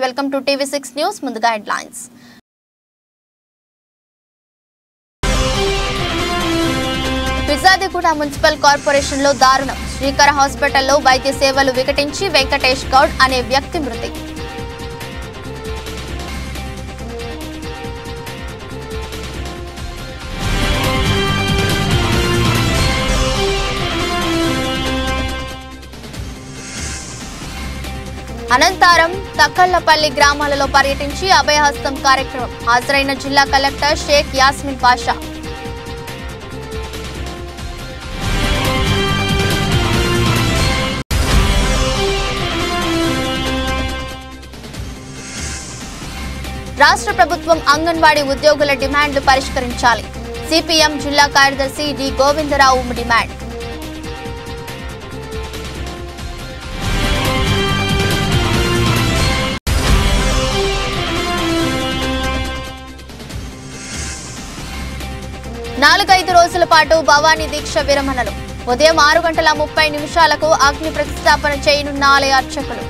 Welcome to TV6 news. ముందుగా headlines. Peerzadiguda municipal corporation లో దారుణం. శ్రీకర హాస్పిటల్లో వైద్య సేవలు వికటించి వెంకటేష్ గౌడ్ అనే వ్యక్తి మృతి. అనంతరం తక్కళ్లపల్లి గ్రామాలలో పర్యటించి అభయహస్తం కార్యక్రమం హాజరైన జిల్లా కలెక్టర్ షేక్ యాస్మిన్ పాషా. రాష్ట్ర ప్రభుత్వం అంగన్వాడీ ఉద్యోగుల డిమాండ్లు పరిష్కరించాలి. సిపిఎం జిల్లా కార్యదర్శి డి గోవిందరావు డిమాండ్. నాలుగైదు రోజుల పాటు భవానీ దీక్ష విరమణలు. ఉదయం 6:30 అగ్ని ప్రతిష్టాపన చేయనున్న ఆలయ అర్చకులు.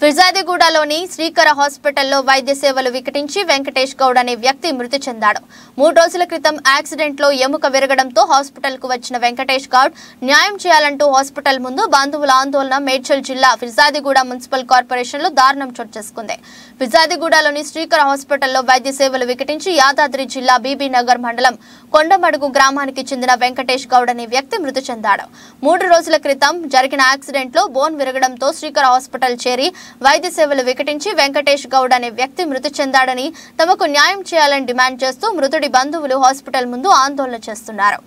ఫిర్జాదిగూడలోని శ్రీకర హాస్పిటల్లో వైద్య సేవలు వికటించి వెంకటేష్ గౌడ్ అనే వ్యక్తి మృతి చెందాడు. 3 రోజుల క్రితం యాక్సిడెంట్ లో ఎముక విరగడంతో హాస్పిటల్ కు వచ్చిన వెంకటేష్ గౌడ్ న్యాయం చేయాలంటూ హాస్పిటల్ ముందు బంధువుల ఆందోళన. మేడ్చల్ జిల్లా ఫిర్జాదిగూడ మున్సిపల్ కార్పొరేషన్ లో దారుణం చోటు చేసుకుంది. ఫిర్జాదిగూడలోని శ్రీకర హాస్పిటల్లో వైద్య సేవలు వికటించి యాదాద్రి జిల్లా బీబీ నగర్ మండలం కొండమడుగు గ్రామానికి చెందిన వెంకటేష్ గౌడ్ అనే వ్యక్తి మృతి చెందాడు. 3 రోజుల క్రితం జరిగిన యాక్సిడెంట్ లో బోన్ విరగడంతో శ్రీకర హాస్పిటల్ చేరి వైద్య సేవలు వికటించి వెంకటేష్ గౌడ్ అనే వ్యక్తి మృతి చెందాడని, తమకు న్యాయం చేయాలని డిమాండ్ చేస్తూ మృతుడి బంధువులు హాస్పిటల్ ముందు ఆందోళన చేస్తున్నారు.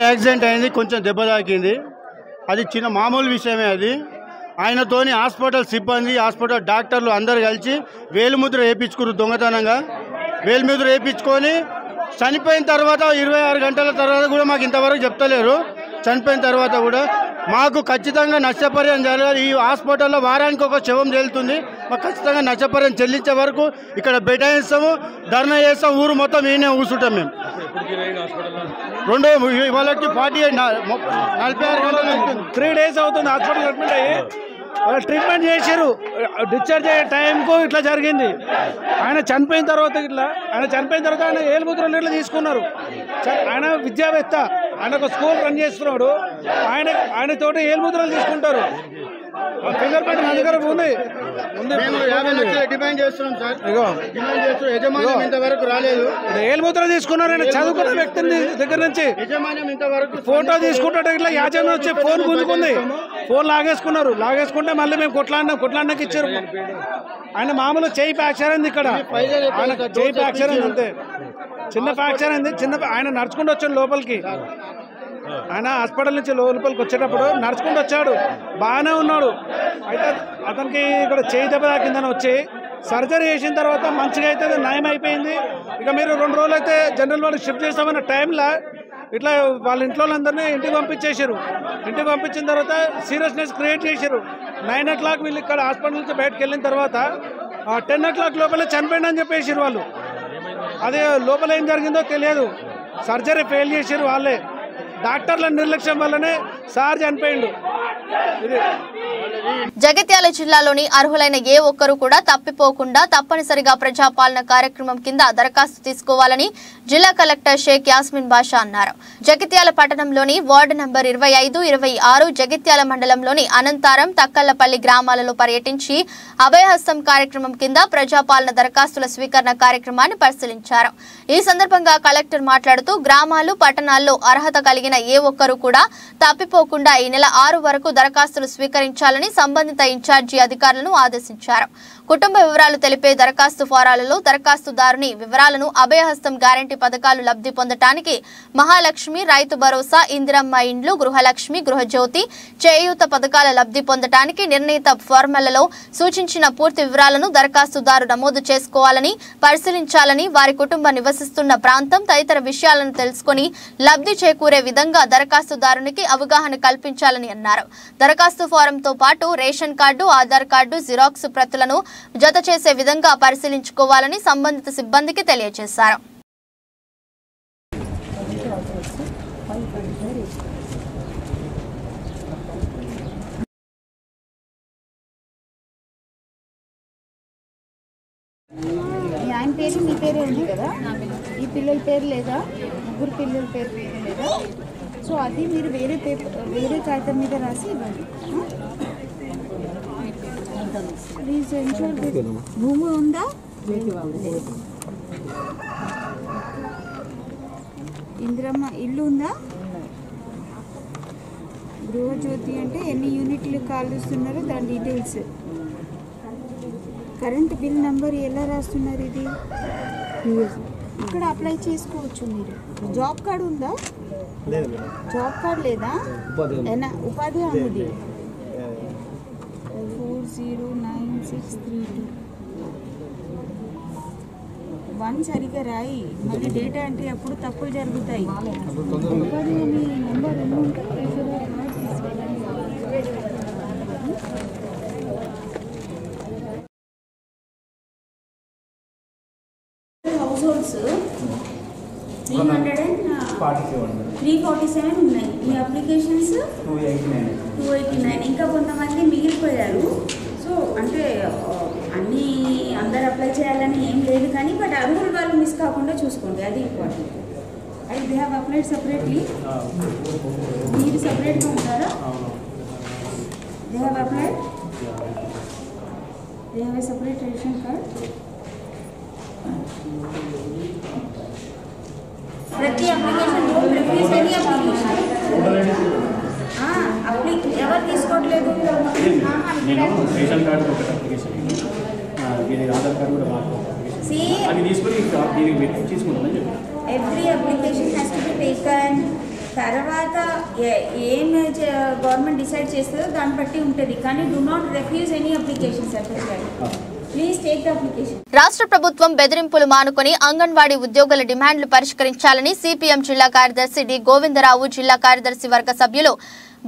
యాక్సిడెంట్ అయింది, కొంచెం దెబ్బ తాకింది. అది చిన్న మామూలు విషయమే. అది ఆయనతోని హాస్పిటల్ సిబ్బంది, హాస్పిటల్ డాక్టర్లు అందరు కలిసి వేలిముద్ర వేయించుకున్నారు. దొంగతనంగా వేలిముద్ర వేయించుకొని చనిపోయిన తర్వాత 26 గంటల తర్వాత కూడా మాకు ఇంతవరకు చెప్తలేరు. చనిపోయిన తర్వాత కూడా మాకు ఖచ్చితంగా నష్టపరిహారం జరగాలి. ఈ హాస్పిటల్లో వారానికి ఒక శవం చెల్లుతుంది. మాకు ఖచ్చితంగా నష్టపరిహారం చెల్లించే వరకు ఇక్కడ బైఠాయిస్తాము, ధర్నా చేస్తాం. ఊరు మొత్తం ఈయనే కూర్చుంటాం మేము. వాళ్ళకి 46 గంటలు 3 days అవుతుంది హాస్పిటల్ అడ్మిట్ అయ్యి. ట్రీట్మెంట్ చేశారు. డిశ్చార్జ్ అయ్యే టైంకు ఇట్లా జరిగింది. ఆయన చనిపోయిన తర్వాత ఆయన ఏలుముద్రలు ఇట్లా తీసుకున్నారు. ఆయన విద్యావేత్త, ఆయన ఒక స్కూల్ రన్ చేస్తున్నాడు. ఆయనతోటి ఏలుముద్రలు తీసుకుంటారు. ఫింగర్ ప్రింట్ నా దగ్గర ఉంది. డిమాండ్ చేస్తున్నాం సార్. డిమాండ్ చేస్తున్నాం. యజమాన్యం ఇంతవరకు రాలేదు. ఏలుముద్ర తీసుకున్నారు. ఆయన చదువుకున్న వ్యక్తిని దగ్గర నుంచి యజమాన్యం ఇంతవరకు ఫోటో తీసుకుంటే ఇట్లా యాజమాన్యం వచ్చి ఫోన్ గుంజుకుంది. ఫోన్ లాగేసుకుంటే మళ్ళీ మేము కొట్లాడినాకి ఇచ్చారు. ఆయన మామూలు చేయి ఫ్రాక్చర్ అయింది. ఇక్కడ ఆయన చేయి ఫ్రాక్చర్ అయింది అంతే. చిన్న ఫ్రాక్చర్ అయింది. ఆయన నడుచుకుంటూ వచ్చాడు లోపలికి. ఆయన హాస్పిటల్ నుంచి లోపలికి వచ్చేటప్పుడు నడుచుకుంటూ వచ్చాడు. బాగానే ఉన్నాడు. అయితే అతనికి ఇక్కడ చేయి దెబ్బ తాకిందని వచ్చి సర్జరీ చేసిన తర్వాత మంచిగా అయితే నయం అయిపోయింది. ఇక మీరు 2 రోజులు అయితే జనరల్ వాళ్ళకి షిఫ్ట్ చేస్తామన్న టైంలో ఇట్లా వాళ్ళ ఇంట్లో వాళ్ళందరినీ ఇంటికి పంపించేశారు. ఇంటికి పంపించిన తర్వాత సీరియస్నెస్ క్రియేట్ చేశారు. 9 o'clock వీళ్ళు ఇక్కడ హాస్పిటల్ నుంచి బయటకు వెళ్ళిన తర్వాత 10 o'clock లోపలే చనిపోయిందని చెప్పేసారు వాళ్ళు. అదే లోపల ఏం జరిగిందో తెలియదు. సర్జరీ ఫెయిల్ చేశారు వాళ్ళే. డాక్టర్ల నిర్లక్ష్యం వల్లనే సార్ చనిపోయిండు. జగిత్యాల జిల్లాలోని అర్హులైన ఏ ఒక్కరూ కూడా తప్పిపోకుండా తప్పనిసరిగా ప్రజాపాలన కార్యక్రమం కింద దరఖాస్తు తీసుకోవాలని జిల్లా కలెక్టర్ షేక్ యాస్మిన్ బాషా అన్నారు. జగిత్యాల పట్టణంలోని వార్డు నంబర్ 25, 26, జగిత్యాల మండలంలోని అనంతారం, తక్కళ్లపల్లి గ్రామాలలో పర్యటించి అభయహస్తం కార్యక్రమం కింద ప్రజాపాలన దరఖాస్తుల స్వీకరణ కార్యక్రమాన్ని పరిశీలించారు. ఈ సందర్భంగా కలెక్టర్ మాట్లాడుతూ గ్రామాలు, పట్టణాల్లో అర్హత కలిగిన ఏ ఒక్కరూ కూడా తప్పిపోకుండా ఈ నెల 6 వరకు దరఖాస్తులు స్వీకరించాలని సంబంధిత ఇన్ఛార్జి అధికారులను ఆదేశించారు. కుటుంబ వివరాలు తెలిపే దరఖాస్తు ఫారాలలో దరఖాస్తుదారుని వివరాలను, అభయహస్తం గ్యారంటీ పథకాలు లబ్ధి పొందటానికి మహాలక్ష్మి, రైతు భరోసా, ఇందిరమ్మ ఇండ్లు, గృహలక్ష్మి, గృహజ్యోతి, చేయూత పథకాల లబ్ధి పొందటానికి నిర్ణీత ఫార్ములలో సూచించిన పూర్తి వివరాలను దరఖాస్తుదారు నమోదు చేసుకోవాలని, పరిశీలించాలని, వారి కుటుంబం నివసిస్తున్న ప్రాంతం తదితర విషయాలను తెలుసుకుని లబ్ధి చేకూరే విధంగా దరఖాస్తుదారునికి అవగాహన కల్పించాలని అన్నారు. దరఖాస్తు ఫారంతో పాటు ration card, Aadhaar card, xerox ప్రతులను జత చేసే విధంగా పరిశీలించుకోవాలని సంబంధిత సిబ్బందికి తెలియజేశారు. ఆయన పేరు మీ పేరే ఉంది కదా, ఈ పిల్లల పేరు లేదా, ముగ్గురు పిల్లల పేరు లేదా, సో అది మీరు వేరే కాగితం మీద రాసి ఇవ్వండి. ప్లీజ్ ఎన్షూర్ భూమి ఉందా, ఇందిరమ్మ ఇల్లు ఉందా, గృహజ్యోతి అంటే ఎన్ని యూనిట్లు కాలుస్తున్నారో దాని డీటెయిల్స్, కరెంట్ బిల్ నెంబర్ ఎలా రాస్తున్నారు, ఇది ఇక్కడ అప్లై చేసుకోవచ్చు మీరు. జాబ్ కార్డు ఉందా, జాబ్ కార్డు లేదా, ఉపాధి హామీ 409632 1 సరిగ్గా రాయి, మళ్ళీ డేటా అంటే అప్పుడు తప్పులు జరుగుతాయి. ఉపాధి హామీ నెంబర్ ఎన్ని ఉంటాయి, హౌస్ హోల్డ్స్ 347 ఉన్నాయి. ఈ అప్లికేషన్స్ 289. ఇంకా కొంతమంది మిగిలిపోయారు. సో అంటే అందరు అప్లై చేయాలని ఏం లేదు కానీ బట్ అర్హులు వాళ్ళు మిస్ కాకుండా చూసుకోండి, అది ఇంపార్టెంట్. అది దే హ్యావ్ అప్లైడ్ సపరేట్లీ, మీరు సపరేట్గా ఉంటారా, they have applied, they have a separate ration card. ప్రతి అప్లికేషన్ ఎవరు తీసుకోవట్లేదు, రేషన్ కార్డు ఒకటి అప్లికేషన్, ఆధార్ కార్డు కూడా అది తీసుకొని తీసుకుంటామని చెప్పి every application has to be taken. తర్వాత ఏం గవర్నమెంట్ డిసైడ్ చేస్తుందో దాన్ని బట్టి ఉంటుంది, కానీ do not refuse any application certificate. రాష్ట్ర ప్రభుత్వం బెదిరింపులు మానుకొని అంగన్వాడీ ఉద్యోగుల డిమాండ్లు పరిష్కరించాలని సిపిఎం జిల్లా కార్యదర్శి డి గోవిందరావు, జిల్లా కార్యదర్శి వర్గ సభ్యులు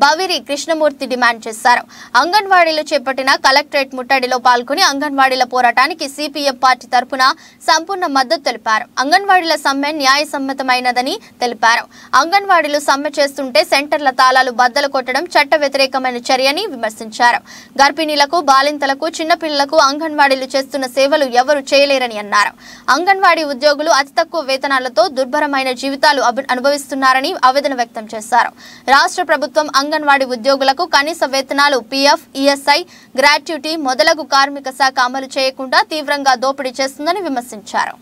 బవిరి కృష్ణమూర్తి డిమాండ్ చేశారు. అంగన్వాడీలు చేపట్టిన కలెక్టరేట్ ముట్టడిలో పాల్గొని అంగన్వాడీల పోరాటానికి సిపిఎం పార్టీ తరపున సంపూర్ణ మద్దతు తెలిపారు. అంగన్వాడీల సమ్మె న్యాయసమ్మతమైనదని తెలిపారు. అంగన్వాడీలు సమ్మె చేస్తుంటే సెంటర్ల తాళాలు బద్దలు కొట్టడం చట్ట వ్యతిరేకమైన చర్యని విమర్శించారు. గర్భిణీలకు, బాలింతలకు, చిన్నపిల్లలకు అంగన్వాడీలు చేస్తున్న సేవలు ఎవరు చేయలేరని అన్నారు. అంగన్వాడీ ఉద్యోగులు అతి తక్కువ వేతనాలతో దుర్భరమైన జీవితాలు అనుభవిస్తున్నారని ఆవేదన వ్యక్తం చేశారు. రాష్ట్ర ప్రభుత్వం అంగన్వాడీ ఉద్యోగులకు కనీస వేతనాలు, పీఎఫ్, ఈఎస్ఐ, గ్రాట్యుటీ మొదలగు కార్మిక శాఖ అమలు చేయకుండా తీవ్రంగా దోపిడీ చేస్తుందని విమర్శించారు.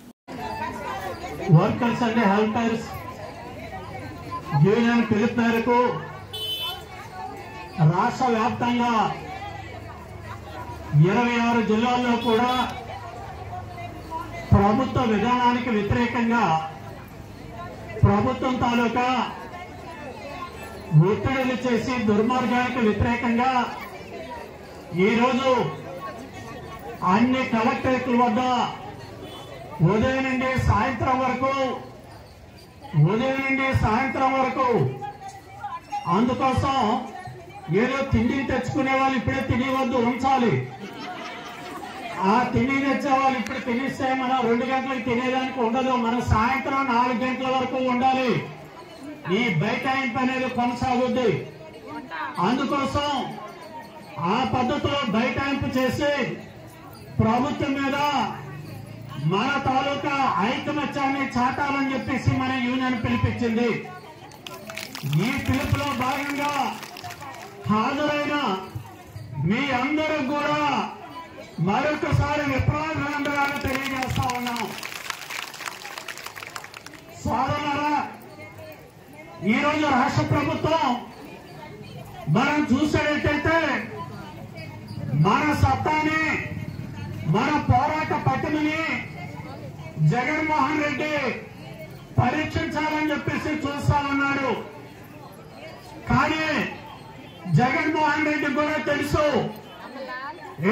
రాష్ట్ర వ్యాప్తంగా 26 జిల్లాల్లో కూడా ప్రభుత్వ విధానానికి వ్యతిరేకంగా, ప్రభుత్వం తాలూకా ఒత్తిడిలు చేసి దుర్మార్గానికి వ్యతిరేకంగా ఈరోజు అన్ని కలెక్టరేట్ల వద్ద ఉదయం నుండి సాయంత్రం వరకు అందుకోసం ఏదో తిండిని తెచ్చుకునే వాళ్ళు ఇప్పుడే తినేవద్దు, ఉంచాలి. ఆ తిండి తెచ్చే వాళ్ళు ఇప్పుడు తినేస్తే మనం 2 గంటలకు తినేదానికి ఉండదు. మనం సాయంత్రం 4 గంటల వరకు ఉండాలి. ఈ బైఠాయింపు అనేది కొనసాగుద్ది. అందుకోసం ఆ పద్ధతిలో బైఠాయింపు చేసి ప్రభుత్వం మీద మన తాలూకా ఐకమత్యాన్ని చాటాలని చెప్పేసి మన యూనియన్ పిలిపించింది. ఈ పిలుపులో భాగంగా హాజరైన మీ అందరూ కూడా మరొకసారి విప్లవాభినందనాలు తెలియజేస్తా ఉన్నాం. సోదరులారా, ఈరోజు రాష్ట్ర ప్రభుత్వం మనం చూసేటట్టయితే మన సత్తాని, మన పోరాట పట్టుని జగన్మోహన్ రెడ్డి పరీక్షించాలని చెప్పేసి చూస్తా ఉన్నాడు. కానీ జగన్మోహన్ రెడ్డి కూడా తెలుసు,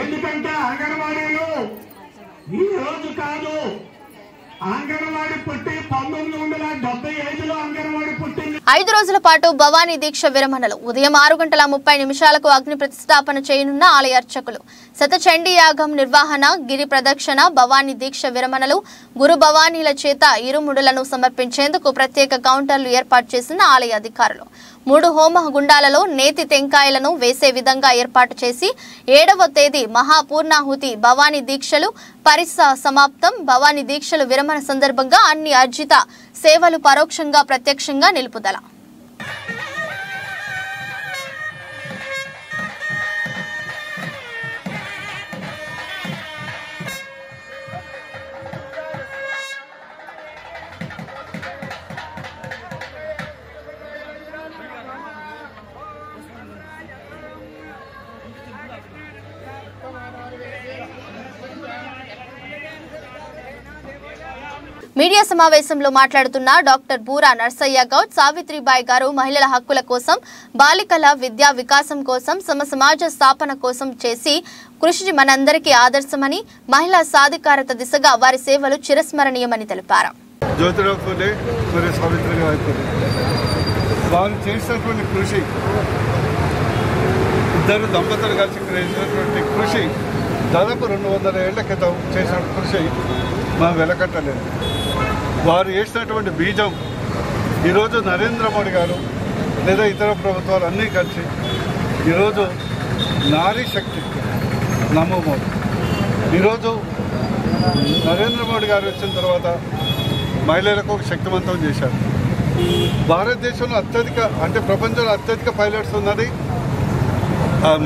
ఎందుకంటే అంగన్వాడీలు ఈ రోజు కాదు, అంగన్వాడీ పుట్టి 1975లో అంగన్వాడీ పుట్టింది. 5 రోజుల పాటు భవానీ దీక్ష విరమణలు. ఉదయం 6:30 అగ్ని ప్రతిష్టాపన చేయనున్న ఆలయ అర్చకులు. శతచండీ యాగం నిర్వహణ, గిరి ప్రదక్షిణ, భవానీ దీక్ష విరమణలు. గురు భవానీల చేత ఇరుముడులను సమర్పించేందుకు ప్రత్యేక కౌంటర్లు ఏర్పాటు చేసిన ఆలయ అధికారులు 3 హోమ గుండాలలో నేతి టెంకాయలను వేసే విధంగా ఏర్పాటు చేసి 7వ తేదీ మహాపూర్ణాహుతి భవానీ దీక్షలు పరిసమాప్తం. భవానీ దీక్షలు విరమణ సందర్భంగా అన్ని అర్జిత సేవలు పరోక్షంగా ప్రత్యక్షంగా నిలుపుదల. మీడియా సమావేశంలో మాట్లాడుతున్న డాక్టర్ బూరా నర్సయ్య గౌడ్, సావిత్రిబాయి గారు మహిళల హక్కుల కోసం, బాలికల విద్యా వికాసం కోసం, సమాజ స్థాపన కోసం చేసి కృషి మనందరికీ ఆదర్శమని, మహిళా సాధికారత దిశగా వారి సేవలు చిరస్మరణీయమని తెలిపారు. జ్యోతిరావు ఫులే మరియు సావిత్రిబాయి ఫులే వారు చేసినటువంటి కృషి, ఇద్దరు దంపతులు కలిసి చేసినటువంటి కృషి దాదాపు 200 ఏళ్ల క్రితం చేసిన కృషి మనం వెలకట్టలేదు. వారు వేసినటువంటి బీజం ఈరోజు నరేంద్ర మోడీ గారు లేదా ఇతర ప్రభుత్వాలు అన్నీ కలిసి ఈరోజు నారీ శక్తి నమ్మమోదు. ఈరోజు నరేంద్ర మోడీ గారు వచ్చిన తర్వాత మహిళలకు ఒక శక్తివంతం చేశారు. భారతదేశంలో అత్యధిక, అంటే ప్రపంచంలో అత్యధిక పైలట్స్ ఉన్నది,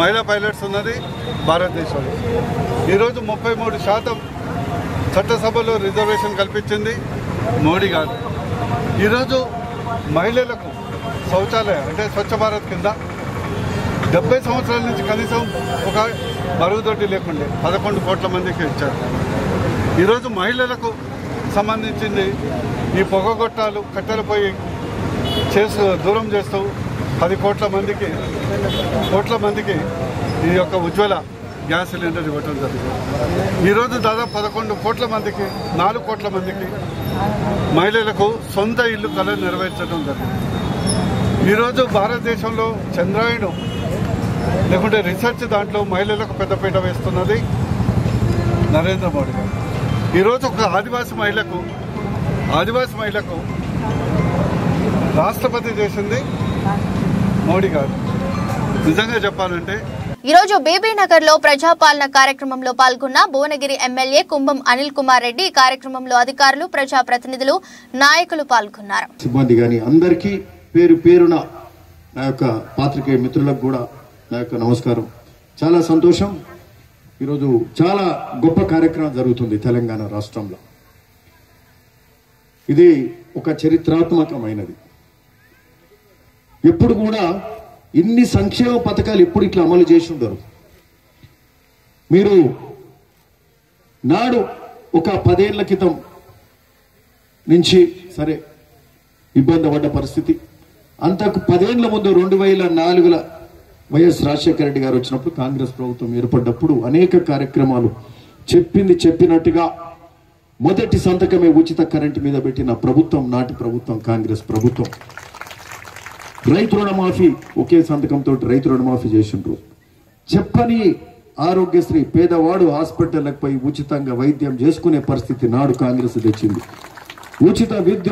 మహిళా పైలట్స్ ఉన్నది భారతదేశంలో. ఈరోజు 33% చట్టసభలో రిజర్వేషన్ కల్పించింది మోడీ గారు. ఈరోజు మహిళలకు శౌచాలయం అంటే స్వచ్ఛ భారత్ కింద 70 సంవత్సరాల నుంచి కనీసం ఒక మరుగుదొడ్డి లేకుండే 11 కోట్ల మందికి ఇచ్చారు. ఈరోజు మహిళలకు సంబంధించింది ఈ పొగగొట్టాలు కట్టెల పొయ్యి దూరం చేస్తూ 10 కోట్ల మందికి ఈ యొక్క ఉజ్వల గ్యాస్ సిలిండర్ ఇవ్వటం జరిగింది. ఈరోజు దాదాపు 11 కోట్ల మందికి 4 కోట్ల మందికి మహిళలకు సొంత ఇల్లు కళ నెరవేర్చడం జరిగింది. ఈరోజు భారతదేశంలో చంద్రాయణం లేకుంటే రీసెర్చ్ దాంట్లో మహిళలకు పెద్దపీట వేస్తున్నది నరేంద్ర మోడీ గారు. ఈరోజు ఒక ఆదివాసీ మహిళకు రాష్ట్రపతి చేసింది మోడీ గారు. నిజంగా చెప్పాలంటే ఈరోజు బీబీనగర్ లో ప్రజాపాలన కార్యక్రమంలో పాల్గొన్న భువనగిరి ఎమ్మెల్యే కుంభం అనిల్ కుమార్ రెడ్డి ఈ కార్యక్రమంలో అధికారులు, ప్రజాప్రతినిధులు, నాయకులు పాల్గొన్నారు. సిబ్బంది గాని అందరికీ పేరు పేరున నా యొక్క పాత్రికేయ మిత్రులకు కూడా నా యొక్క నమస్కారం. చాలా సంతోషం. ఈరోజు చాలా గొప్ప కార్యక్రమం జరుగుతుంది తెలంగాణ రాష్ట్రంలో. ఇది ఒక చరిత్రాత్మకమైనది. ఎప్పుడు కూడా ఇన్ని సంక్షేమ పథకాలు ఎప్పుడు ఇట్లా అమలు చేసి ఉండరు. మీరు నాడు ఒక 10 ఏళ్ల క్రితం నుంచి సరే ఇబ్బంది పడ్డ పరిస్థితి, అంతకు 10 ఏళ్ల ముందు 2004లో వైఎస్ రాజశేఖర రెడ్డి గారు వచ్చినప్పుడు కాంగ్రెస్ ప్రభుత్వం ఏర్పడ్డప్పుడు అనేక కార్యక్రమాలు చెప్పినట్టుగా మొదటి సంతకమే ఉచిత కరెంటు మీద పెట్టిన ప్రభుత్వం నాటి ప్రభుత్వం కాంగ్రెస్ ప్రభుత్వం. రైతు రుణమాఫీ ఒకే సంతకంతో రైతు రుణమాఫీ చేసిండ్రు. చెప్పని ఆరోగ్యశ్రీ, పేదవాడు హాస్పిటల్లకు పోయి ఉచితంగా వైద్యం చేసుకునే పరిస్థితి నాడు కాంగ్రెస్ తెచ్చింది. ఉచిత విద్య,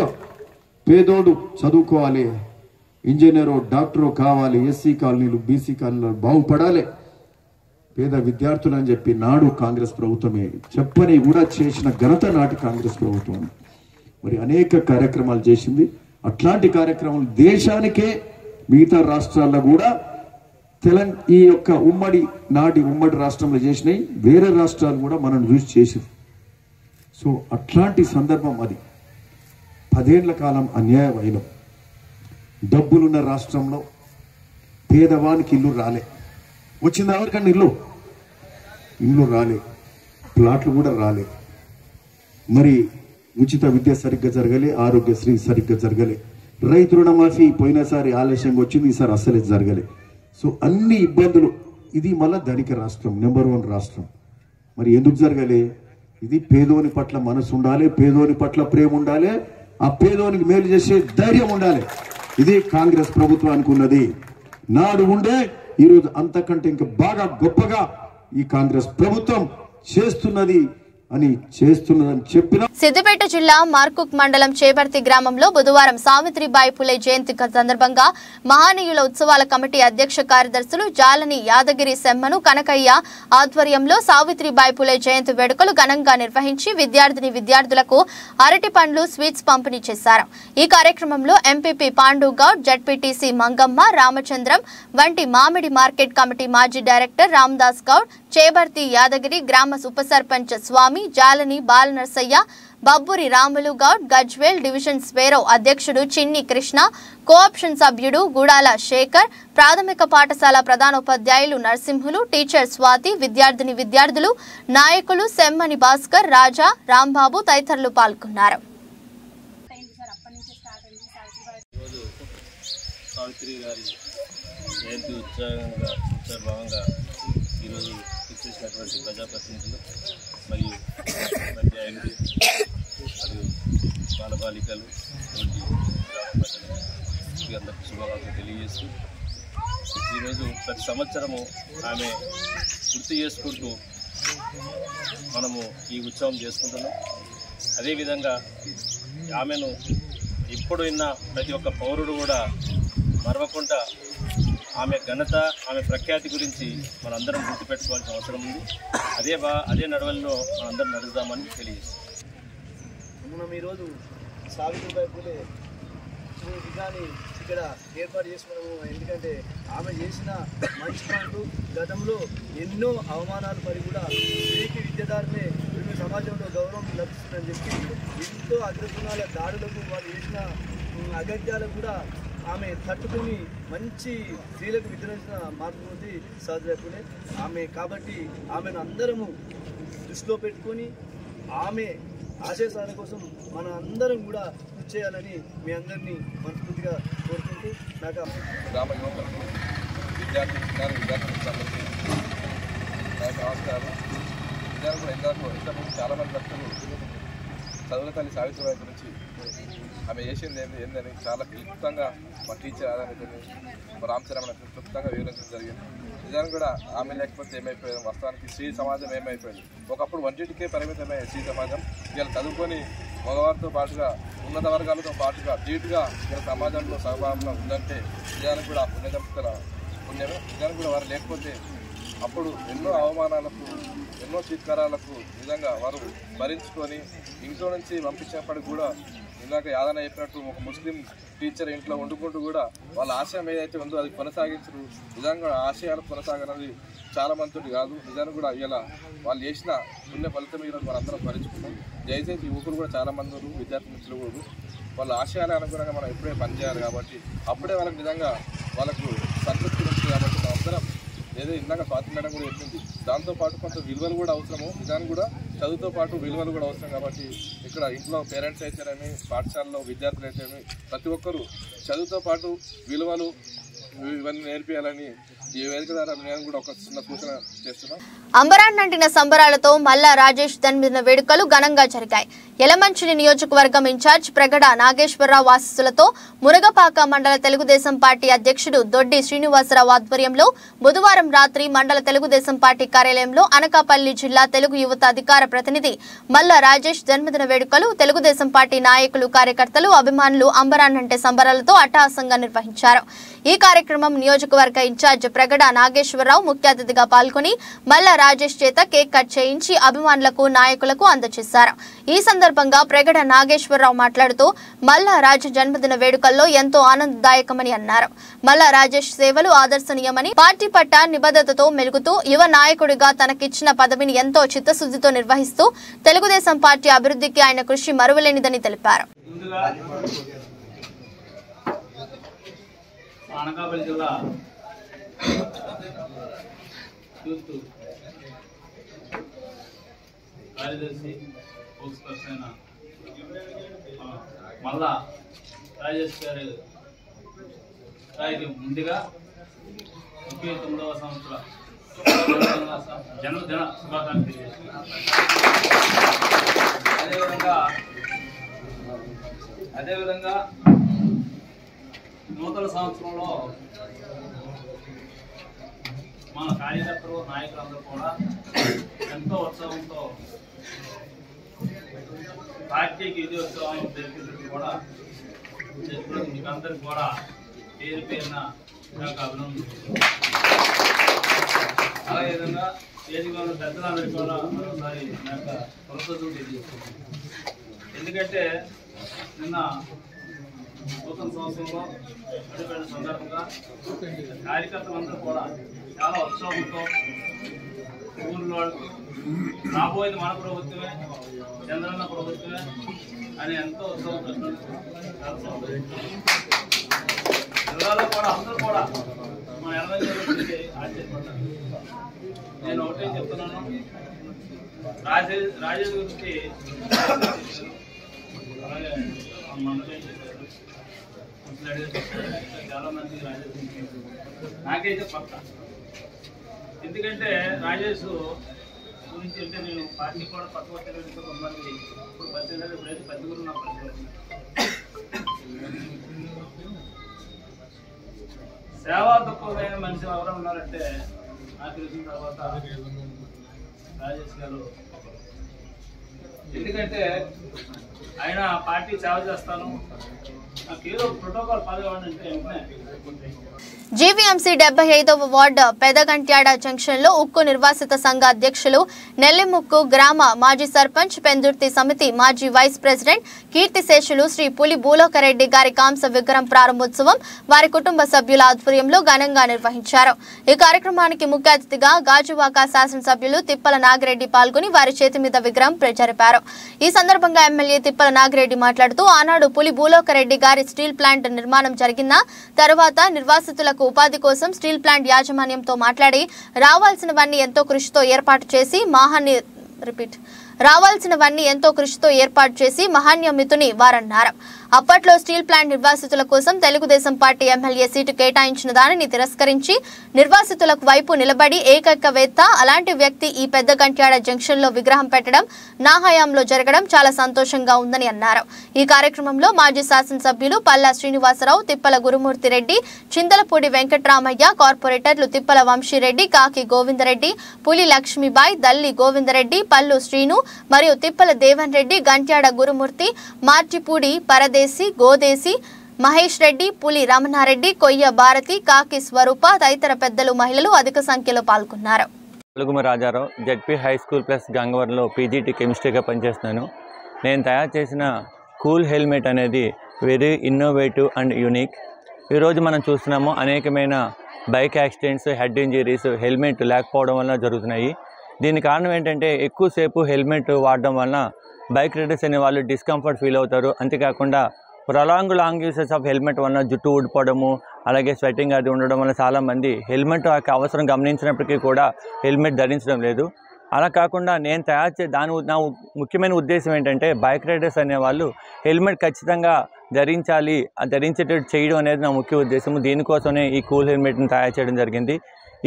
పేదోడు చదువుకోవాలి, ఇంజనీరో డాక్టరో కావాలి, ఎస్సీ కాలనీలు బీసీ కాలనీలు బాగుపడాలి, పేద విద్యార్థులు అని చెప్పి నాడు కాంగ్రెస్ ప్రభుత్వమే చెప్పని కూడా చేసిన ఘనత నాటి కాంగ్రెస్ ప్రభుత్వం. మరి అనేక కార్యక్రమాలు చేసింది. అట్లాంటి కార్యక్రమాలు దేశానికే మిగతా రాష్ట్రాల్లో కూడా ఈ యొక్క ఉమ్మడి రాష్ట్రంలో చేసినాయి. వేరే రాష్ట్రాలు కూడా మనం చూసి చేసింది. సో అట్లాంటి సందర్భం అది. 10 ఏళ్ల కాలం అన్యాయం అయిన డబ్బులున్న రాష్ట్రంలో పేదవానికి ఇల్లు రాలే. వచ్చింది ఎవరికన్నా ఇల్లు రాలే, ప్లాట్లు కూడా రాలే. మరి ఉచిత విద్య సరిగ్గా జరగలే, ఆరోగ్యశ్రీ సరిగ్గా జరగలే, రైతు రుణమాఫీ పోయినసారి ఆలస్యంగా వచ్చింది, ఈసారి అస్సలే జరగలే. సో అన్ని ఇబ్బందులు. ఇది మళ్ళా ధనిక రాష్ట్రం, నెంబర్ 1 రాష్ట్రం. మరి ఎందుకు జరగలే? ఇది పేదోని పట్ల మనసు ఉండాలి, పేదోని పట్ల ప్రేమ ఉండాలి, ఆ పేదోనికి మేలు చేసే ధైర్యం ఉండాలి. ఇది కాంగ్రెస్ ప్రభుత్వానికి ఉన్నది. నాడు ఉండే ఈరోజు అంతకంటే ఇంకా బాగా గొప్పగా ఈ కాంగ్రెస్ ప్రభుత్వం చేస్తున్నదని చెప్పిన. సిద్దిపేట జిల్లా మార్కుక్ మండలం చేపర్తి గ్రామంలో బుధవారం సావిత్రిబాయి పులే జయంతి సందర్భంగా మహానీయుల ఉత్సవాల కమిటీ అధ్యక్ష కార్యదర్శులు జాలని యాదగిరి సెమ్మను కనకయ్య ఆధ్వర్యంలో సావిత్రిబాయి పులే జయంతి వేడుకలు ఘనంగా నిర్వహించి విద్యార్థులకు అరటి పండ్లు, స్వీట్స్ పంపిణీ చేశారు. ఈ కార్యక్రమంలో ఎంపీపీ పాండు గౌడ్, జడ్పీటీసీ మంగమ్మ, రామచంద్రం వంటి మామిడి మార్కెట్ కమిటీ మాజీ డైరెక్టర్ రామదాస్ గౌడ్, చేబర్తి యాదగిరి గ్రామ ఉప సర్పంచ్ స్వామి, జాలని బాలనర్సయ్య, బబ్బురి రాములు గౌడ్, గజ్వేల్ డివిజన్ స్వేరో అధ్యక్షుడు చిన్ని కృష్ణ, కోఆప్షన్ సభ్యుడు గుడాల శేఖర్, ప్రాథమిక పాఠశాల ప్రధానోపాధ్యాయులు నరసింహులు, టీచర్ స్వాతి, విద్యార్థులు, నాయకులు సెమ్మని భాస్కర్, రాజా, రాంబాబు తదితరులు పాల్గొన్నారు. ఈరోజు ఇచ్చేసినటువంటి ప్రజాప్రతినిధులు మరియు ఉపాధ్యాయులు మరియు బాలబాలికలు అందరికీ శుభాకాంక్షలు తెలియజేస్తూ ఈరోజు ప్రతి సంవత్సరము ఆమె గుర్తు చేసుకుంటూ మనము ఈ ఉత్సవం చేసుకుంటున్నాం. అదేవిధంగా ఆమెను ఎప్పుడు విన్నా ప్రతి ఒక్క పౌరుడు కూడా మరవకుండా ఆమె ఘనత, ఆమె ప్రఖ్యాతి గురించి మనందరం గుర్తుపెట్టుకోవాల్సిన అవసరం ఉంది. అదే నడవల్లో మనందరం నడుద్దామని తెలియజేస్తాం. మనం ఈరోజు సావిత్రిబాయి పులే విధాన్ని ఇక్కడ ఏర్పాటు చేసుకున్నాము. ఎందుకంటే ఆమె చేసిన మంచి పనులు గతంలో ఎన్నో అవమానాలు పడి కూడా స్త్రీకి విద్యదారులే ఈరోజు సమాజంలో గౌరవం లభిస్తుందని చెప్పి ఎంతో అగ్రగుణాల దాడులకు వాళ్ళు చేసిన అగత్యాలకు కూడా ఆమె తట్టుకుని మంచి స్త్రీలకు విద్యనిచ్చిన మాతృమూర్తి సావిత్రిబాయి పులే ఆమె. కాబట్టి ఆమెను అందరము దృష్టిలో పెట్టుకొని ఆమె ఆశయ సాధన కోసం మన అందరం కూడా కృషి చేయాలని మీ అందరినీ మనస్ఫూర్తిగా కోరుకుంటూ నాకు గ్రామ యువకులకు విద్యార్థులకు సంబంధించి నమస్కారం. విద్యార్థులు కూడా ఇంతకుముందు చాలామంది భక్తులు చదువుల తల్లి సావిత్రిబాయి గురించి ఆమె చేసింది ఏందని చాలా క్లుప్తంగా మా టీచర్ ఆదానికి రామచరణ క్లుప్తంగా వివరించడం జరిగింది. నిజానికి కూడా ఆమె లేకపోతే ఏమైపోయింది, వాస్తవానికి స్త్రీ సమాజం ఏమైపోయింది. ఒకప్పుడు వంటింటికే పరిమితమైన స్త్రీ సమాజం ఇలా చదువుకొని మగవారితో పాటుగా ఉన్నత వర్గాలతో పాటుగా ధీటుగా ఇలా సమాజంలో సహభాగంగా ఉందంటే నిజానికి కూడా ఆ పుణ్యదంపతుల పుణ్యమే. నిజానికి కూడా వారు లేకపోతే అప్పుడు ఎన్నో అవమానాలకు ఎన్నో చీత్కారాలకు నిజంగా వారు భరించుకొని ఇంట్లో నుంచి పంపించినప్పటికి కూడా ఇందాక యాదన చెప్పినట్టు ఒక ముస్లిం టీచర్ ఇంట్లో వండుకుంటూ కూడా వాళ్ళ ఆశయం ఏదైతే ఉందో అది కొనసాగించరు. నిజంగా ఆశయాలు కొనసాగనది చాలా మంది కాదు. నిజానికి కూడా ఇలా వాళ్ళు చేసిన పుణ్య ఫలితం మీద మనందరం భరించుకున్నాం. దయచేసి యువకులు కూడా చాలామంది ఉన్నారు, విద్యార్థి మిత్రులు కూడా వాళ్ళ ఆశయాల అనుగుణంగా మనం ఎప్పుడే పనిచేయాలి కాబట్టి అప్పుడే వాళ్ళకి నిజంగా వాళ్ళకు సంతృప్తి ఉంటుంది. కాబట్టి మనందరం ఏదో ఇందాక స్వాతి మేడం కూడా చెప్పింది, దాంతోపాటు కొంత విలువలు కూడా అవసరము. నిజానికి కూడా చదువుతో పాటు విలువలు కూడా అవసరం. కాబట్టి ఇక్కడ ఇంట్లో పేరెంట్స్ అయితేనేమి, పాఠశాలలో విద్యార్థులు అయితేనేమి ప్రతి ఒక్కరూ చదువుతో పాటు విలువలు ఇవన్నీ నేర్పియాలని ఈ వేదిక ద్వారా నేను కూడా ఒక చిన్న సూచన చేస్తున్నాను. అంబరాన్నంటిన సంబరాలతో మల్లా రాజేష్ జన్మదిన వేడుకలు ఘనంగా జరిగాయి. యలమంచిలి నియోజకవర్గం ఇన్ఛార్జ్ ప్రగడ నాగేశ్వరరావు ఆశీస్సులతో మురగపాక మండల తెలుగుదేశం పార్టీ అధ్యక్షుడు దొడ్డి శ్రీనివాసరావు ఆధ్వర్యంలో బుధవారం రాత్రి మండల తెలుగుదేశం పార్టీ కార్యాలయంలో అనకాపల్లి జిల్లా తెలుగు యువత అధికార ప్రతినిధి మల్లా రాజేష్ జన్మదిన వేడుకలు తెలుగుదేశం పార్టీ నాయకులు, కార్యకర్తలు, అభిమానులు అంబరాన్నంటే సంబరాలతో అట్టహాసంగా నిర్వహించారు. ఈ కార్యక్రమం నియోజకవర్గ ఇన్ఛార్జ్ ప్రగడ నాగేశ్వరరావు ముఖ్య అతిథిగా పాల్గొని మల్లా రాజేష్ చేత కేక్ కట్ చేయించి అభిమానులకు, నాయకులకు అందజేశారు. ఈ సందర్భంగా ప్రగడ నాగేశ్వరరావు మాట్లాడుతూ మల్లా రాజు జన్మదిన వేడుకల్లో ఎంతో ఆనందదాయకమని అన్నారు. మల్లా రాజేష్ సేవలు ఆదర్శనీయమని, పార్టీ పట్ల నిబద్ధతతో మెలుగుతూ యువ నాయకుడిగా తనకిచ్చిన పదవిని ఎంతో చిత్తశుద్ధితో నిర్వహిస్తూ తెలుగుదేశం పార్టీ అభివృద్ధికి ఆయన కృషి మరువలేనిదని తెలిపారు. అనకాపల్లి జిల్లా యూత్ కార్యదర్శి స్పోక్స్ పర్సన్ మల్లా రాజేష్ గారి ముందుగా 39వ సంవత్సర జన్మదిన శుభాకాంక్షలు తెలియజేస్తున్నాను. అదేవిధంగా నూతన సంవత్సరంలో మన కార్యకర్తలు, నాయకులందరూ కూడా ఎంతో ఉత్సాహంతో పార్టీకి విజయోత్సవం జరిపినందుకు కూడా మీకందరికి కూడా పేరు పేరున నాకు అభినందనలు. అదేవిధంగా వేదికగా ఉన్న పెద్దలందరికీ కూడా మరోసారి నా యొక్క కృతజ్ఞతలు తెలియజేస్తున్నాను. ఎందుకంటే నిన్న నూతన సంవత్సరంలో అడుగుపెట్టిన సందర్భంగా కార్యకర్తలందరూ కూడా చాలా ఉత్సాహంతో ఊళ్ళో రాబోయేది మన ప్రభుత్వమే, చంద్రన్న ప్రభుత్వమే అని ఎంతో ఉత్సాహంతో జిల్లాలో కూడా అందరూ కూడా మన 80 గురించి ఆశ్చర్యపడ్డారు. నేను ఒకటే చెప్తున్నాను, రాజేష్ గురించి అలాగే మండలం చేశారు, చాలా మంది రాజేష్ నాకైతే పక్క. ఎందుకంటే రాజేష్ గురించి అంటే నేను పార్టీ కూడా పక్క వచ్చేటట్టు కొంతమంది ఇప్పుడు పరిచయం, ఇప్పుడైతే పెద్ద గురు నా పరిచయం. సేవా తక్కువైన మనిషి ఎవరు ఉన్నారంటే నాకు తెలిసిన తర్వాత రాజేష్ గారు. ఎందుకంటే ఆయన పార్టీ సేవ చేస్తాను, నాకు ఏదో ప్రోటోకాల్ ఫాలో అవ్వండి అంటే వెంటనే. జీవీఎంసీ 75వ వార్డు పెదగంట్యాడ జంక్షన్లో ఉక్కు నిర్వాసిత సంఘ అధ్యక్షులు, నెల్లిముక్కు గ్రామ మాజీ సర్పంచ్, పెందుర్తి సమితి మాజీ వైస్ ప్రెసిడెంట్ కీర్తిశేషులు శ్రీ పులి భూలోకరెడ్డి గారి కాంస విగ్రహం ప్రారంభోత్సవం వారి కుటుంబ సభ్యుల ఆధ్వర్యంలో ఘనంగా నిర్వహించారు. ఈ కార్యక్రమానికి ముఖ్య అతిథిగా గాజువాక శాసనసభ్యులు తిప్పల నాగిరెడ్డి పాల్గొని వారి చేతి మీద విగ్రహం జరిపారు. ఈ సందర్భంగా ఎమ్మెల్యే తిప్పల నాగిరెడ్డి మాట్లాడుతూ ఆనాడు పులి భూలోకరెడ్డి గారి స్టీల్ ప్లాంట్ నిర్మాణం జరిగిన తర్వాత నిర్వాసితులకు ఉపాధి కోసం స్టీల్ ప్లాంట్ యాజమాన్యంతో మాట్లాడి రావాల్సినవన్నీ ఎంతో కృషితో ఏర్పాటు చేసి మహాన్యమితుని వారన్నారు. అప్పట్లో స్టీల్ ప్లాంట్ నిర్వాసితుల కోసం తెలుగుదేశం పార్టీ ఎమ్మెల్యే సీటు కేటాయించిన దానిని తిరస్కరించి నిర్వాసితులకు వైపు నిలబడి ఏకైకవేత్త అలాంటి వ్యక్తి ఈ పెద్ద గంట్యాడ జంక్షన్ లో విగ్రహం పెట్టడం నా హయాంలో జరగడం చాలా సంతోషంగా ఉందని అన్నారు. ఈ కార్యక్రమంలో మాజీ శాసనసభ్యులు పల్లా శ్రీనివాసరావు, తిప్పల గురుమూర్తి రెడ్డి, చింతలపూడి వెంకట్రామయ్య, కార్పొరేటర్లు తిప్పల వంశీరెడ్డి, కాకి గోవిందరెడ్డి, పులి లక్ష్మీబాయి, దల్లి గోవిందరెడ్డి, పల్లు శ్రీను మరియు తిప్పల దేవన్ రెడ్డి, గంట్యాడ గురుమూర్తి, మార్చిపూడి పరదేశి, గోదేశి, మహేష్ రెడ్డి, పులి రమణారెడ్డి, కొయ్య భారతి, కాకి స్వరూప తదితర పెద్దలు, మహిళలు అధిక సంఖ్యలో పాల్గొన్నారు. Rajarao ZP high school plus గంగవరంలో పీజీటీ కెమిస్ట్రీగా పనిచేస్తున్నాను. నేను తయారు చేసిన కూల్ హెల్మెట్ అనేది వెరీ ఇన్నోవేటివ్ అండ్ యూనిక్. ఈరోజు మనం చూస్తున్నాము అనేకమైన bike accidents, head injuries helmet లేకపోవడం వల్ల జరుగుతున్నాయి. దీనికి కారణం ఏంటంటే ఎక్కువసేపు హెల్మెట్ వాడడం వలన బైక్ రైడర్స్ అనే వాళ్ళు డిస్కంఫర్ట్ ఫీల్ అవుతారు. అంతేకాకుండా లాంగ్ యూసెస్ ఆఫ్ హెల్మెట్ వలన జుట్టు ఊడిపోవడము, అలాగే స్వెట్టింగ్ అది ఉండడం వల్ల చాలామంది హెల్మెట్ అవసరం గమనించినప్పటికీ కూడా హెల్మెట్ ధరించడం లేదు. అలా కాకుండా నేను నా ముఖ్యమైన ఉద్దేశం ఏంటంటే బైక్ రైడర్స్ అనేవాళ్ళు హెల్మెట్ ఖచ్చితంగా ధరించాలి, ధరించేటట్టు చేయడం అనేది నా ముఖ్య ఉద్దేశం. దీనికోసమే ఈ కూల్ హెల్మెట్ని తయారు చేయడం జరిగింది.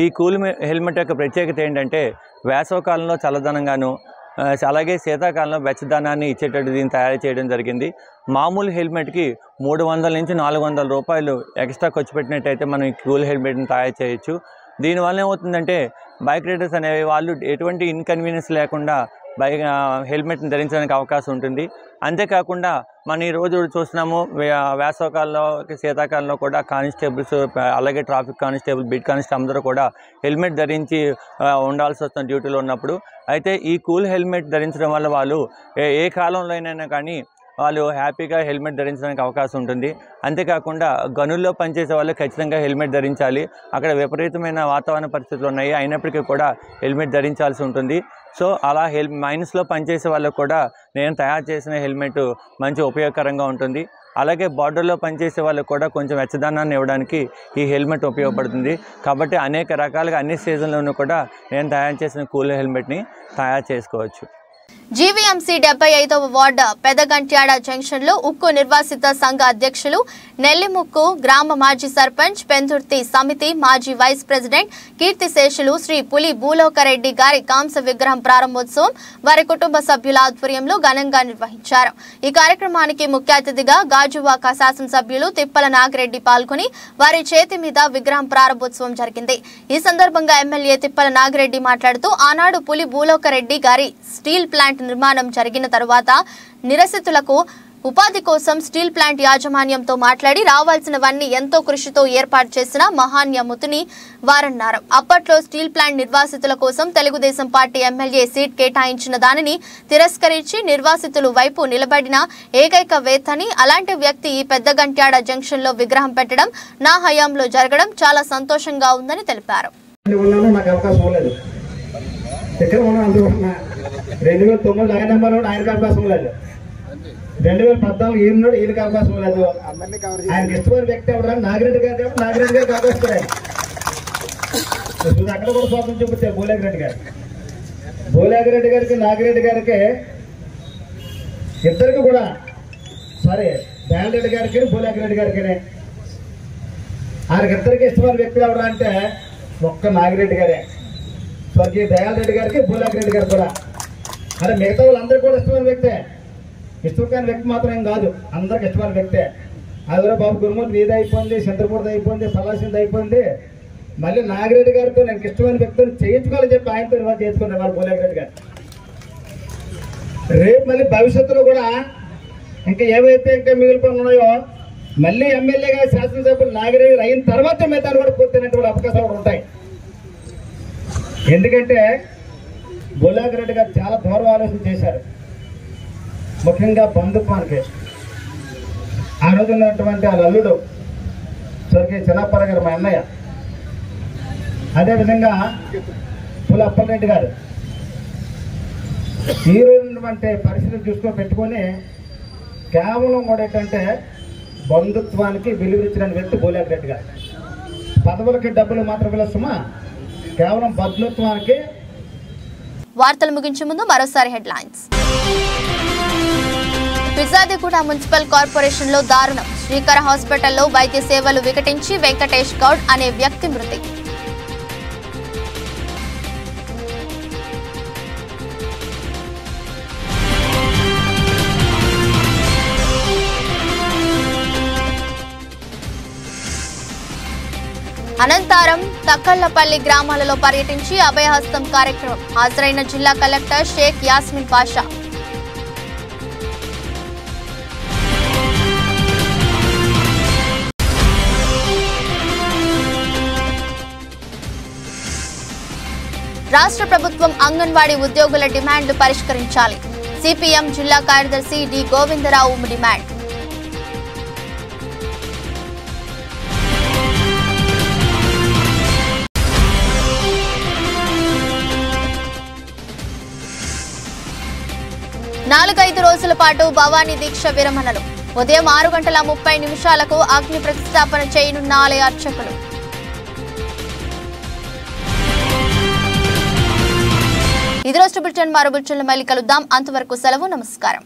ఈ కూల్ హెల్మెట్ యొక్క ప్రత్యేకత ఏంటంటే వేసవకాలంలో చల్లదనంగాను, అలాగే శీతాకాలంలో వెచ్చదనాన్ని ఇచ్చేటట్టు దీన్ని తయారు చేయడం జరిగింది. మామూలు హెల్మెట్కి 300 నుంచి 400 రూపాయలు ఎక్స్ట్రా ఖర్చు పెట్టినట్టయితే మనం ఈ కూల్ హెల్మెట్ని తయారు చేయొచ్చు. దీనివల్ల ఏమవుతుందంటే బైక్ రైడర్స్ అనే వాళ్ళు ఎటువంటి ఇన్కన్వీనియన్స్ లేకుండా హెల్మెట్ని ధరించడానికి అవకాశం ఉంటుంది. అంతేకాకుండా మనం ఈరోజు చూస్తున్నాము వేసవకాలంలో, శీతాకాలంలో కూడా కానిస్టేబుల్స్, అలాగే ట్రాఫిక్ కానిస్టేబుల్, బిడ్ కానిస్టేబుల్ అందరూ కూడా హెల్మెట్ ధరించి ఉండాల్సి వస్తుంది డ్యూటీలో ఉన్నప్పుడు. అయితే ఈ కూల్ హెల్మెట్ ధరించడం వల్ల వాళ్ళు ఏ కాలంలో అయినా కానీ వాళ్ళు హ్యాపీగా హెల్మెట్ ధరించడానికి అవకాశం ఉంటుంది. అంతేకాకుండా గనుల్లో పనిచేసే వాళ్ళు ఖచ్చితంగా హెల్మెట్ ధరించాలి. అక్కడ విపరీతమైన వాతావరణ పరిస్థితులు ఉన్నాయి, అయినప్పటికీ కూడా హెల్మెట్ ధరించాల్సి ఉంటుంది. సో అలా మైన్స్లో పనిచేసే వాళ్ళకు కూడా నేను తయారు చేసిన హెల్మెట్ మంచి ఉపయోగకరంగా ఉంటుంది. అలాగే బార్డర్లో పనిచేసే వాళ్ళకు కూడా కొంచెం వెచ్చదనాన్ని ఇవ్వడానికి ఈ హెల్మెట్ ఉపయోగపడుతుంది. కాబట్టి అనేక రకాలుగా అన్ని సీజన్లోనూ కూడా నేను తయారు చేసిన కూల్ హెల్మెట్ని తయారు చేసుకోవచ్చు. జీవీఎంసీ 75వ వార్డు పెదగంట్యాడ జంక్షన్ లో ఉక్కు నిర్వాసిత సంఘ అధ్యక్షులు నెల్లిముక్కు గ్రామ మాజీ సర్పంచ్ పెందుర్తి సమితి మాజీ వైస్ ప్రెసిడెంట్ కీర్తిశేషులు శ్రీ పులి భూలోకరెడ్డి గారి కాంస్య విగ్రహం ప్రారంభోత్సవం వారి కుటుంబ సభ్యుల ఆధ్వర్యంలో ఘనంగా నిర్వహించారు. ఈ కార్యక్రమానికి ముఖ్య అతిథిగా గాజువాక శాసనసభ్యులు తిప్పల నాగిరెడ్డి పాల్గొని వారి చేతి మీద విగ్రహం ప్రారంభోత్సవం జరిగింది. ఈ సందర్భంగా ఎమ్మెల్యే తిప్పల నాగిరెడ్డి మాట్లాడుతూ ఆనాడు పులి భూలోకరెడ్డి గారి స్టీల్ ప్లాంట్ నిర్మాణం జరిగిన తరువాత నిరసితులకు ఉపాధి కోసం స్టీల్ ప్లాంట్ యాజమాన్యంతో మాట్లాడి రావాల్సినవన్నీ ఎంతో కృషితో ఏర్పాటు చేసిన మహాన్యముతుని వారన్నారు. అప్పట్లో స్టీల్ ప్లాంట్ నిర్వాసితుల కోసం తెలుగుదేశం పార్టీ ఎమ్మెల్యే సీట్ కేటాయించిన దానిని తిరస్కరించి నిర్వాసితులు వైపు నిలబడిన ఏకైక వేత్తని అలాంటి వ్యక్తి ఈ పెద్దగంట్యాడ జంక్షన్ లో విగ్రహం పెట్టడం నా హయాంలో జరగడం చాలా సంతోషంగా ఉందని తెలిపారు. 2009 ఆయన నెంబర్ ఆయనకు అవకాశం లేదు, 2014 ఈయనోడు ఈయనకి అవకాశం లేదు. ఆయనకి ఇష్టమైన వ్యక్తి ఎవరు? నాగిరెడ్డి గారు. నాగిరెడ్డి గారికి అవకాశం అక్కడ కూడా స్వాతంత్రం చూపించారు భూలేకరెడ్డి గారు. భూలేకరెడ్డి గారికి నాగిరెడ్డి గారికి ఇద్దరికి కూడా దయాలరెడ్డి గారికి భూలేకరెడ్డి గారికి ఆయనకి ఇద్దరికి ఇష్టమైన వ్యక్తులు ఎవరు అంటే ఒక్క నాగిరెడ్డి గారే. స్వర్గీయ దయాలరెడ్డి గారికి భూలేకరెడ్డి గారికి కూడా. అదే మిగతా వాళ్ళందరూ కూడా ఇష్టమైన వ్యక్తే, ఇష్టమైన వ్యక్తి మాత్రం ఏం కాదు, అందరికి ఇష్టమైన వ్యక్తే. అదే బాబు గురుమూర్తి నీది అయిపోయింది, చంద్రపూర్ది అయిపోయింది, పలాసింది అయిపోయింది, మళ్ళీ నాగిరెడ్డి గారితో నాకు ఇష్టమైన వ్యక్తులు చేయించుకోవాలని చెప్పి ఆయనతో ఇవాళ చేసుకున్నారు వాళ్ళు భూలేకరెడ్డి గారు. రేపు మళ్ళీ భవిష్యత్తులో కూడా ఇంకా ఏవైతే ఇంకా మిగిలిపోయి ఉన్నాయో మళ్ళీ ఎమ్మెల్యేగా శాసనసభ్యులు నాగిరెడ్డి అయిన తర్వాత మిగతాలు కూడా పూర్తయినటువంటి అవకాశాలు కూడా ఉంటాయి. ఎందుకంటే భూలేకరెడ్డి గారు చాలా దూరం ఆలోచన చేశారు, ముఖ్యంగా బంధుత్వానికి. ఆ రోజు ఉన్నటువంటి ఆ అల్లుడు స్వర్గీయ చిన్నప్పర గారు మా అన్నయ్య, అదేవిధంగా పులి అప్పలరెడ్డి గారు ఈ రోజు ఉన్నటువంటి పరిస్థితులు చూసుకొని పెట్టుకొని కేవలం కూడా ఏంటంటే బంధుత్వానికి విలువించిన వ్యక్తి భూలేకరెడ్డి గారు. పదవులకి డబ్బులు మాత్రం విలసమా, కేవలం బంధుత్వానికి. వార్తలు ముగించే ముందు మరోసారి హెడ్లైన్స్. కజాదిగూడ మున్సిపల్ కార్పొరేషన్ లో దారుణం. శ్రీకర హాస్పిటల్లో వైద్య సేవలు వికటించి వెంకటేష్ గౌడ్ అనే వ్యక్తి మృతి. అనంతరం తక్కళ్లపల్లి గ్రామాలలో పర్యటించి అభయహస్తం కార్యక్రమం హాజరైన జిల్లా కలెక్టర్ షేక్ యాస్మిన్ పాషా. రాష్ట్ర ప్రభుత్వం అంగన్వాడీ ఉద్యోగుల డిమాండ్లు పరిష్కరించాలి. సిపిఎం జిల్లా కార్యదర్శి డి గోవిందరావు డిమాండ్. నాలుగైదు రోజుల పాటు భవానీ దీక్ష విరమణలు. ఉదయం 6:30 అగ్ని ప్రతిష్టాపన చేయనున్న ఆలయ అర్చకులు. ఇది రోజు బులెటిన్. మరో బులెటిన్లో మళ్ళీ కలుద్దాం. అంతవరకు సెలవు. నమస్కారం.